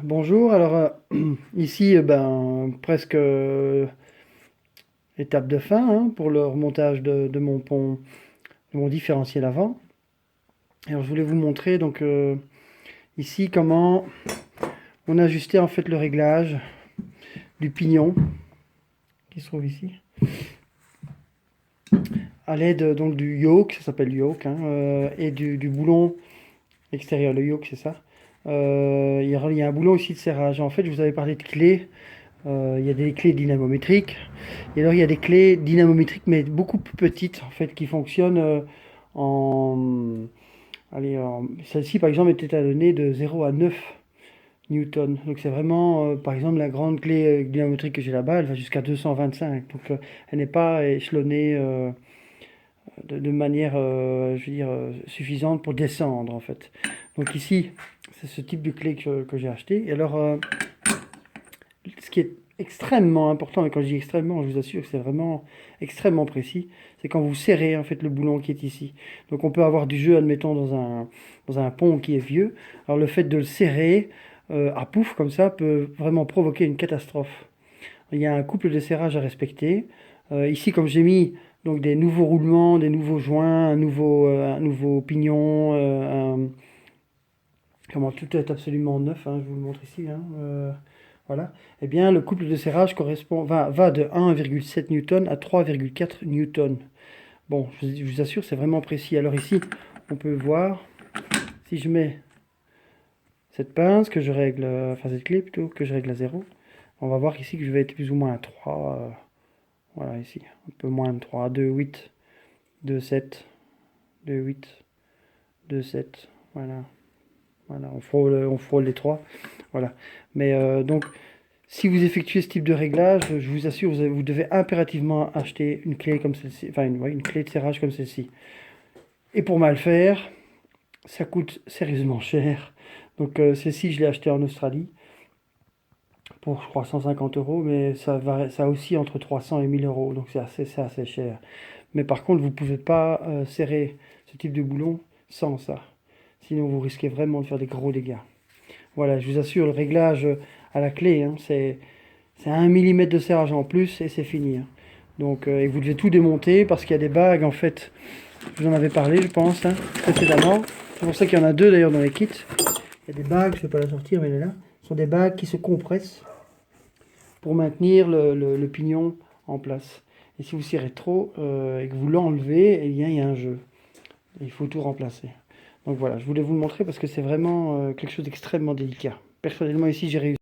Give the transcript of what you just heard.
Bonjour, alors ici presque étape de fin hein, pour le remontage de mon pont, de mon différentiel avant. Alors je voulais vous montrer donc ici comment on a ajusté en fait le réglage du pignon qui se trouve ici à l'aide donc du yoke, ça s'appelle yoke, hein, et du boulon extérieur, le yoke c'est ça. Il y a un boulon aussi de serrage. En fait, je vous avais parlé de clés. Il y a des clés dynamométriques. Et alors, il y a des clés dynamométriques, mais beaucoup plus petites, en fait, qui fonctionnent en... Allez, celle-ci, par exemple, était à donner de 0 à 9 newtons. Donc, c'est vraiment, par exemple, la grande clé dynamométrique que j'ai là-bas, elle va jusqu'à 225. Donc, elle n'est pas échelonnée de manière, je veux dire, suffisante pour descendre, en fait. Donc, ici, c'est ce type de clé que j'ai acheté. Et alors, ce qui est extrêmement important, et quand je dis extrêmement, je vous assure que c'est vraiment extrêmement précis, c'est quand vous serrez en fait le boulon qui est ici. Donc on peut avoir du jeu, admettons, dans un pont qui est vieux. Alors le fait de le serrer à pouf comme ça peut vraiment provoquer une catastrophe. Il y a un couple de serrage à respecter. Ici, comme j'ai mis donc des nouveaux roulements, des nouveaux joints, un nouveau pignon, comment tout est absolument neuf, hein, je vous le montre ici. Hein, voilà. Eh bien, le couple de serrage va de 1,7 newton à 3,4 newton. Bon, je vous assure, c'est vraiment précis. Alors ici, on peut voir, si je mets cette pince que je règle, enfin cette clé plutôt, que je règle à 0, on va voir ici que je vais être plus ou moins à 3. Voilà, ici, un peu moins de 3, 2,8, 2,7, 2,8, 2,7. Voilà. Voilà, on frôle les 3. Voilà. Mais donc, si vous effectuez ce type de réglage, je vous assure, vous devez impérativement acheter une clé comme celle-ci, enfin une clé de serrage comme celle-ci. Et pour mal faire, ça coûte sérieusement cher. Donc celle-ci, je l'ai achetée en Australie pour, je crois, 150 euros, mais ça aussi entre 300 et 1000 euros, donc c'est assez cher. Mais par contre, vous ne pouvez pas serrer ce type de boulon sans ça. Sinon, vous risquez vraiment de faire des gros dégâts. Voilà, je vous assure, le réglage à la clé, hein, c'est 1 mm de serrage en plus et c'est fini. Hein. Donc, et vous devez tout démonter parce qu'il y a des bagues, en fait, je vous en avais parlé, je pense, hein, précédemment. C'est pour ça qu'il y en a deux d'ailleurs dans les kits. Il y a des bagues, je ne vais pas la sortir, mais elle est là. Ce sont des bagues qui se compressent pour maintenir le pignon en place. Et si vous serrez trop et que vous l'enlevez, eh bien, il y a un jeu. Il faut tout remplacer. Donc voilà, je voulais vous le montrer parce que c'est vraiment quelque chose d'extrêmement délicat. Personnellement, ici, j'ai réussi.